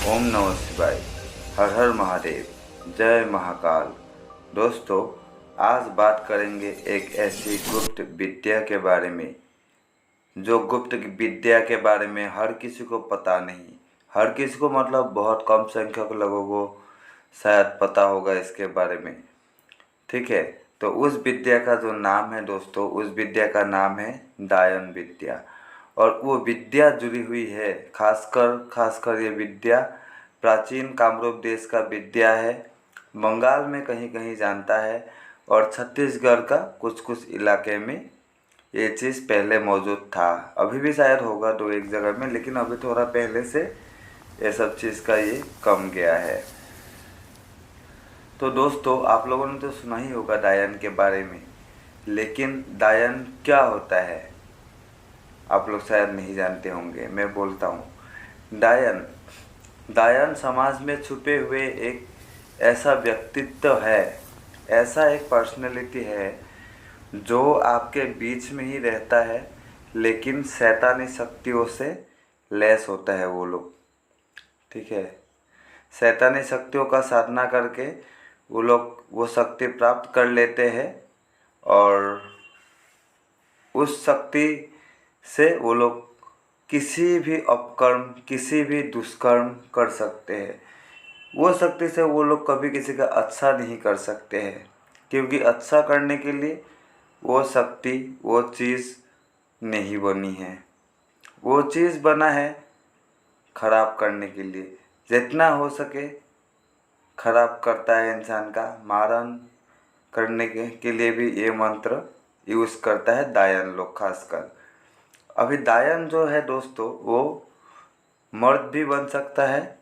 ओम नमः शिवाय। हर हर महादेव। जय महाकाल। दोस्तों, आज बात करेंगे एक ऐसी गुप्त विद्या के बारे में जो गुप्त विद्या के बारे में हर किसी को पता नहीं। हर किसी को मतलब बहुत कम संख्यक लोगों को शायद पता होगा इसके बारे में। ठीक है, तो उस विद्या का जो नाम है दोस्तों, उस विद्या का नाम है दायन विद्या। और वो विद्या जुड़ी हुई है, खासकर ये विद्या प्राचीन कामरूप देश का विद्या है। बंगाल में कहीं कहीं जानता है, और छत्तीसगढ़ का कुछ कुछ इलाके में ये चीज़ पहले मौजूद था। अभी भी शायद होगा दो एक जगह में, लेकिन अभी थोड़ा पहले से ये सब चीज़ का ये कम गया है। तो दोस्तों, आप लोगों ने तो सुना ही होगा दायन के बारे में, लेकिन दायन क्या होता है आप लोग शायद नहीं जानते होंगे। मैं बोलता हूँ। दायन दायन समाज में छुपे हुए एक ऐसा व्यक्तित्व है, ऐसा एक पर्सनैलिटी है जो आपके बीच में ही रहता है, लेकिन शैतानी शक्तियों से लैस होता है वो लोग। ठीक है, शैतानी शक्तियों का साधना करके वो लोग वो शक्ति प्राप्त कर लेते हैं, और उस शक्ति से वो लोग किसी भी अपकर्म, किसी भी दुष्कर्म कर सकते हैं। वो शक्ति से वो लोग कभी किसी का अच्छा नहीं कर सकते हैं, क्योंकि अच्छा करने के लिए वो शक्ति, वो चीज़ नहीं बनी है। वो चीज़ बना है खराब करने के लिए। जितना हो सके खराब करता है इंसान का, मारण करने के लिए भी ये मंत्र यूज़ करता है दायन लोग खासकर। अभी दायन जो है दोस्तों, वो मर्द भी बन सकता है,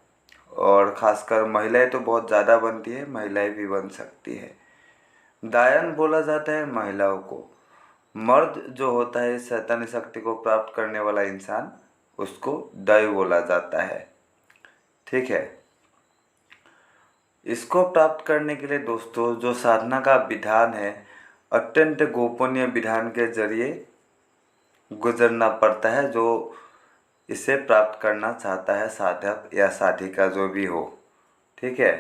और खासकर महिलाएं तो बहुत ज़्यादा बनती है, महिलाएं भी बन सकती है। दायन बोला जाता है महिलाओं को। मर्द जो होता है शैतानी शक्ति को प्राप्त करने वाला इंसान, उसको दैव बोला जाता है। ठीक है, इसको प्राप्त करने के लिए दोस्तों जो साधना का विधान है, अत्यंत गोपनीय विधान के जरिए गुजरना पड़ता है, जो इसे प्राप्त करना चाहता है साधक या साधिका जो भी हो। ठीक है,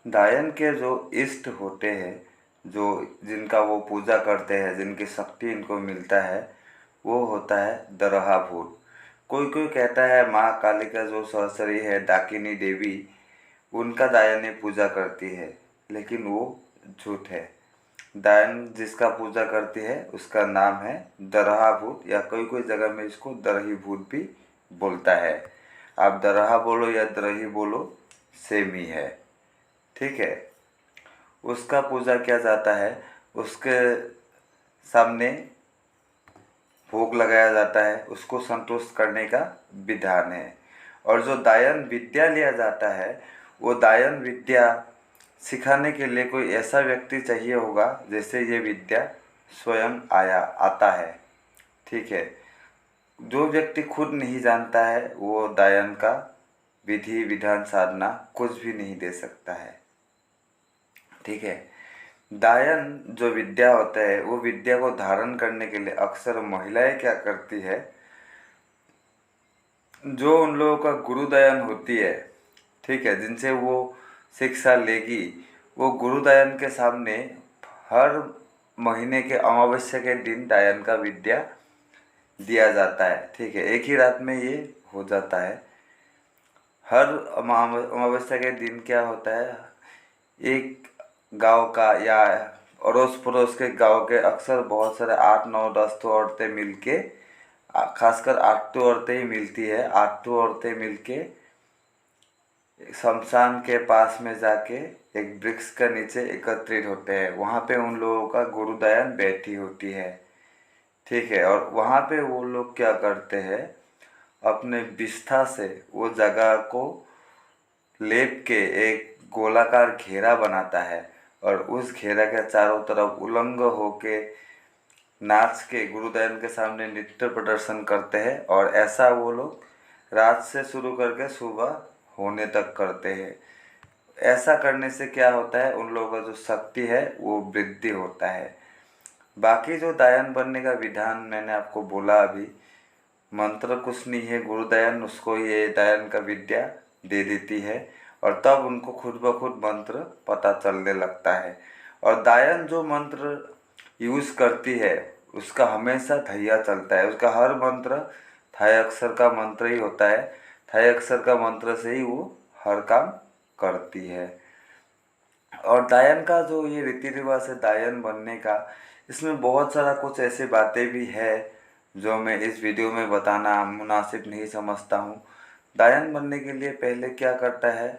दायन के जो इष्ट होते हैं, जो जिनका वो पूजा करते हैं, जिनकी शक्ति इनको मिलता है, वो होता है दरहा भूत। कोई कोई कहता है माँ काली का जो सहस्त्री है, डाकिनी देवी, उनका दायन पूजा करती है, लेकिन वो झूठ है। दायन जिसका पूजा करती है उसका नाम है दरहा भूत, या कोई कोई जगह में इसको दरही भूत भी बोलता है। आप दरहा बोलो या दरही बोलो, सेम ही है। ठीक है, उसका पूजा किया जाता है, उसके सामने भोग लगाया जाता है, उसको संतुष्ट करने का विधान है। और जो दायन विद्या लिया जाता है, वो दायन विद्या सिखाने के लिए कोई ऐसा व्यक्ति चाहिए होगा जैसे ये विद्या स्वयं आता है। ठीक है, जो व्यक्ति खुद नहीं जानता है वो दायन का विधि विधान साधना कुछ भी नहीं दे सकता है। ठीक है, दायन जो विद्या होता है, वो विद्या को धारण करने के लिए अक्सर महिलाएं क्या करती है, जो उन लोगों का गुरुदायन होती है, ठीक है, जिनसे वो शिक्षा लेगी, वो गुरुदायन के सामने हर महीने के अमावस्या के दिन दायन का विद्या दिया जाता है। ठीक है, एक ही रात में ये हो जाता है। हर अमावस्या के दिन क्या होता है, एक गांव का या अड़ोस पड़ोस के गांव के अक्सर बहुत सारे 8 9 10 तो औरतें मिलके, खासकर 8 तो औरतें ही मिलती है, 8 तो औरतें मिलके शमशान के पास में जाके एक वृक्ष के नीचे एकत्रित होते हैं। वहाँ पे उन लोगों का गुरुदायन बैठी होती है। ठीक है, और वहाँ पे वो लोग क्या करते हैं, अपने विष्ठा से वो जगह को लेप के एक गोलाकार घेरा बनाता है, और उस घेरा के चारों तरफ उलंग होके नाच के गुरुदायन के सामने नृत्य प्रदर्शन करते हैं। और ऐसा वो लोग रात से शुरू करके सुबह होने तक करते हैं। ऐसा करने से क्या होता है, उन लोगों का जो शक्ति है वो वृद्धि होता है। बाकी जो दायन बनने का विधान मैंने आपको बोला अभी, मंत्र कुछ नहीं है, गुरुदायन, उसको ये दायन का विद्या दे देती है और तब उनको खुद ब खुद मंत्र पता चलने लगता है। और दायन जो मंत्र यूज़ करती है उसका हमेशा धैया चलता है, उसका हर मंत्र थाई अक्षर का मंत्र ही होता है। थाई अक्षर का मंत्र से ही वो हर काम करती है। और दायन का जो ये रीति रिवाज है दायन बनने का, इसमें बहुत सारा कुछ ऐसी बातें भी है जो मैं इस वीडियो में बताना मुनासिब नहीं समझता हूँ। दायन बनने के लिए पहले क्या करता है,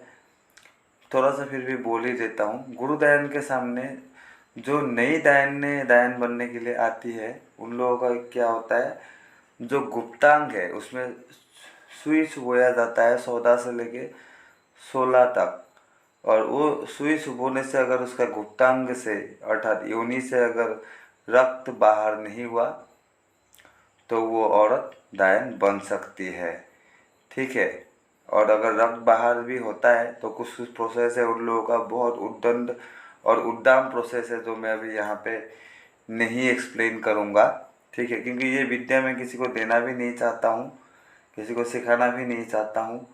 थोड़ा सा फिर भी बोल ही देता हूँ। गुरु दायन के सामने जो नई दायन बनने के लिए आती है उन लोगों का क्या होता है, जो गुप्तांग है उसमें सुई चुबोया जाता है 14 से लेके 16 तक। और वो सुई चुभोने से अगर उसका गुप्तांग से अर्थात योनि से अगर रक्त बाहर नहीं हुआ तो वो औरत दायन बन सकती है। ठीक है। और अगर रक्त बाहर भी होता है तो कुछ कुछ प्रोसेस है उन लोगों का, बहुत उद्दंड और उद्दाम प्रोसेस है जो मैं अभी यहाँ पे नहीं एक्सप्लेन करूँगा। ठीक है, क्योंकि ये विद्या मैं किसी को देना भी नहीं चाहता हूँ, किसी को सिखाना भी नहीं चाहता हूँ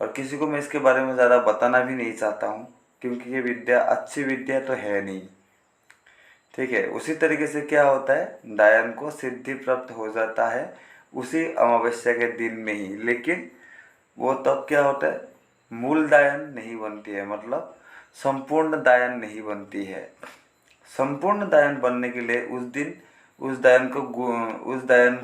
और किसी को मैं इसके बारे में ज़्यादा बताना भी नहीं चाहता हूँ, क्योंकि ये विद्या अच्छी विद्या तो है नहीं। ठीक है। उसी तरीके से क्या होता है, दायन को सिद्धि प्राप्त हो जाता है उसी अमावस्या के दिन में ही, लेकिन वो तब क्या होता है, मूल दायन नहीं बनती है, मतलब संपूर्ण दायन नहीं बनती है। संपूर्ण दायन बनने के लिए उस दिन उस दायन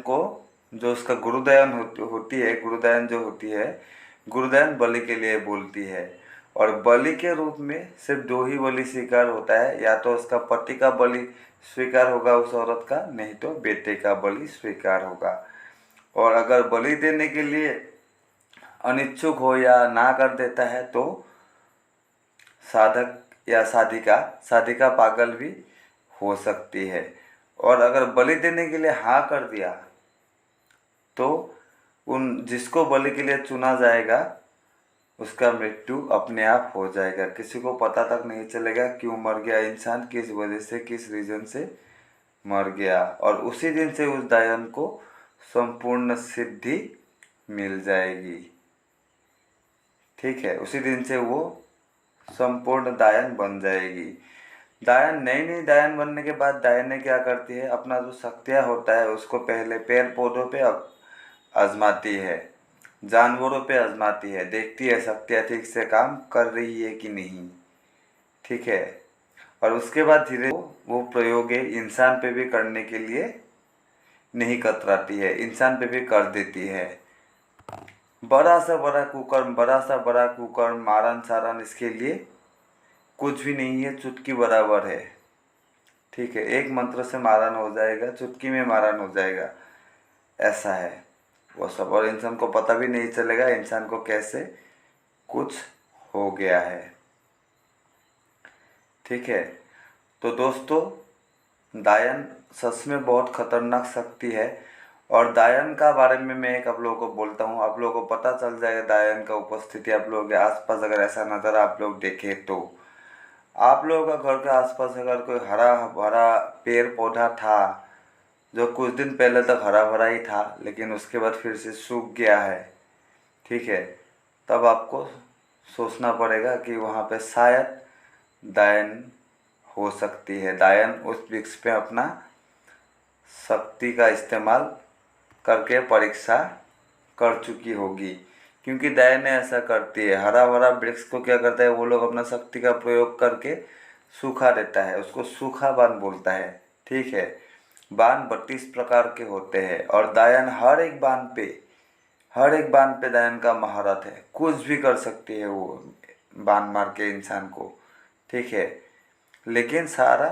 को जो उसका गुरुदायन होती है, गुरुदायन जो होती है, गुरुदायन बलि के लिए बोलती है। और बलि के रूप में सिर्फ दो ही बलि स्वीकार होता है, या तो उसका पति का बलि स्वीकार होगा उस औरत का, नहीं तो बेटे का बलि स्वीकार होगा। और अगर बलि देने के लिए अनिच्छुक हो या ना कर देता है तो साधक या साधिका पागल भी हो सकती है। और अगर बलि देने के लिए हाँ कर दिया तो उन जिसको बलि के लिए चुना जाएगा उसका मृत्यु अपने आप हो जाएगा, किसी को पता तक नहीं चलेगा क्यों मर गया इंसान, किस वजह से, किस रीजन से मर गया। और उसी दिन से उस दायन को संपूर्ण सिद्धि मिल जाएगी। ठीक है, उसी दिन से वो संपूर्ण दायन बन जाएगी। दायन नई नई दायन बनने के बाद दायन क्या करती है, अपना जो शक्तियाँ होता है उसको पहले पेड़ पौधों पे आजमाती है, जानवरों पे आजमाती है, देखती है शक्तियाँ ठीक से काम कर रही है कि नहीं। ठीक है। और उसके बाद धीरे वो प्रयोग इंसान पे भी करने के लिए नहीं कतराती है, इंसान पे भी कर देती है। बड़ा सा बड़ा कुकर्म मारन सारन इसके लिए कुछ भी नहीं है, चुटकी बराबर है। ठीक है, एक मंत्र से मारन हो जाएगा, चुटकी में मारन हो जाएगा, ऐसा है वो सब। और इंसान को पता भी नहीं चलेगा इंसान को कैसे कुछ हो गया है। ठीक है। तो दोस्तों, दायन सच में बहुत खतरनाक शक्ति है। और दायन का बारे में मैं एक आप लोगों को बोलता हूँ, आप लोगों को पता चल जाएगा दायन का उपस्थिति आप लोगों के आसपास अगर ऐसा नज़र आप लोग देखें तो। आप लोगों का घर के आसपास अगर कोई हरा भरा पेड़ पौधा था जो कुछ दिन पहले तक हरा भरा ही था लेकिन उसके बाद फिर से सूख गया है, ठीक है, तब आपको सोचना पड़ेगा कि वहाँ पे शायद दायन हो सकती है। दायन उस वृक्ष पे अपना शक्ति का इस्तेमाल करके परीक्षा कर चुकी होगी, क्योंकि दायन ऐसा करती है। हरा भरा वृक्ष को क्या करता है, वो लोग अपना शक्ति का प्रयोग करके सूखा देता है, उसको सूखा बाण बोलता है। ठीक है। बाण 32 प्रकार के होते हैं और दायन हर एक बाण पे दायन का महारत है, कुछ भी कर सकती है वो बाण मार के इंसान को। ठीक है। लेकिन सारा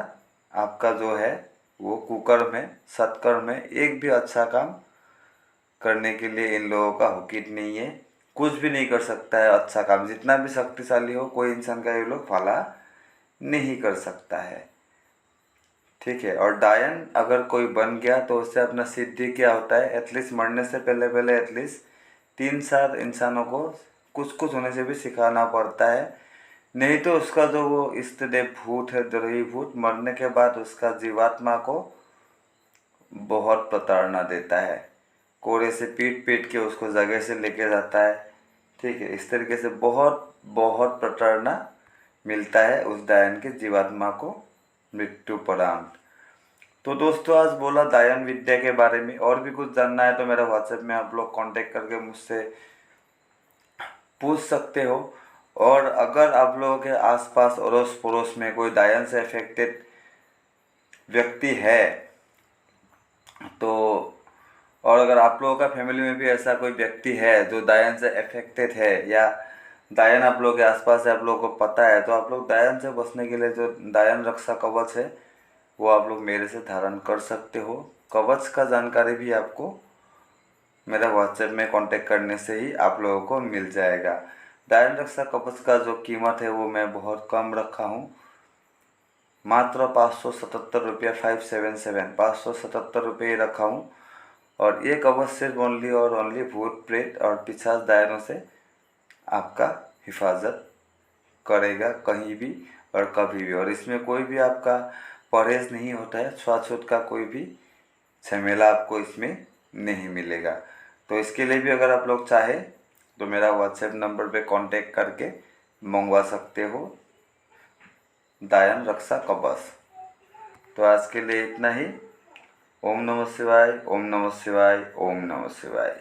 आपका जो है वो कुकर्म है, सत्कर्म है, एक भी अच्छा काम करने के लिए इन लोगों का हुकीट नहीं है, कुछ भी नहीं कर सकता है अच्छा काम, जितना भी शक्तिशाली हो कोई इंसान का ये लोग भला नहीं कर सकता है। ठीक है। और दायन अगर कोई बन गया तो उससे अपना सिद्धि क्या होता है, एटलीस्ट मरने से पहले एटलीस्ट 3-4 इंसानों को कुछ कुछ होने से भी सिखाना पड़ता है, नहीं तो उसका जो वो इष्ट देव भूत है, द्रोही भूत, मरने के बाद उसका जीवात्मा को बहुत प्रताड़ना देता है, कोड़े से पीट पीट के उसको जगह से लेके जाता है। ठीक है। इस तरीके से बहुत बहुत प्रताड़ना मिलता है उस दायन के जीवात्मा को मृत्युपरांत। तो दोस्तों आज बोला दायन विद्या के बारे में। और भी कुछ जानना है तो मेरा व्हाट्सएप में आप लोग कांटेक्ट करके मुझसे पूछ सकते हो। और अगर आप लोगों के आसपास अड़ोस पड़ोस में कोई दायन से अफेक्टेड व्यक्ति है तो, और अगर आप लोगों का फैमिली में भी ऐसा कोई व्यक्ति है जो दायन से अफेक्टेड है, या दायन आप लोगों के आसपास है, आप लोगों को पता है, तो आप लोग दायन से बचने के लिए जो दायन रक्षा कवच है वो आप लोग मेरे से धारण कर सकते हो। कवच का जानकारी भी आपको मेरा व्हाट्सएप में कांटेक्ट करने से ही आप लोगों को मिल जाएगा। दायन रक्षा कवच का जो कीमत है वो मैं बहुत कम रखा हूँ, मात्र 577 रुपया, 577 577 रुपये रखा हूँ। और ये कवच सिर्फ ओनली और ओनली भूत प्रेत और पिशाच दायनों से आपका हिफाजत करेगा कहीं भी और कभी भी। और इसमें कोई भी आपका परहेज नहीं होता है, छुआछूत का कोई भी झमेला आपको इसमें नहीं मिलेगा। तो इसके लिए भी अगर आप लोग चाहे तो मेरा व्हाट्सएप नंबर पे कांटेक्ट करके मंगवा सकते हो दायन रक्षा कवच। तो आज के लिए इतना ही। ओम नमः शिवाय, ओम नमः शिवाय, ओम नमः शिवाय।